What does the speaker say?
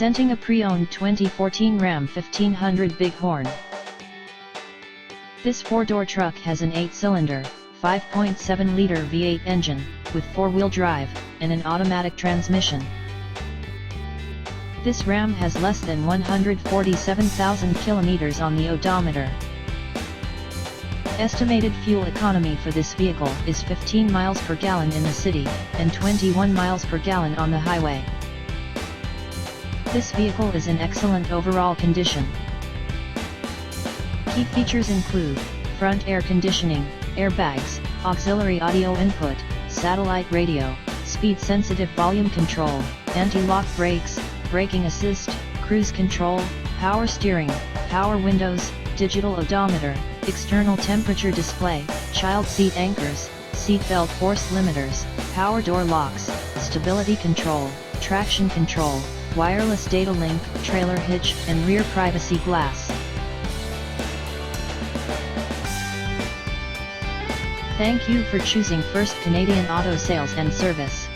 Presenting a pre-owned 2014 Ram 1500 Bighorn. This four-door truck has an 8-cylinder, 5.7-liter V8 engine, with four-wheel drive, and an automatic transmission. This Ram has less than 147,000 kilometers on the odometer. Estimated fuel economy for this vehicle is 15 miles per gallon in the city, and 21 miles per gallon on the highway. This vehicle is in excellent overall condition. Key features include front air conditioning, airbags, auxiliary audio input, satellite radio, speed-sensitive volume control, anti-lock brakes, braking assist, cruise control, power steering, power windows, digital odometer, external temperature display, child seat anchors, seat belt force limiters, power door locks, stability control, traction control, wireless data link, trailer hitch, and rear privacy glass. Thank you for choosing First Canadian Auto Sales and Service.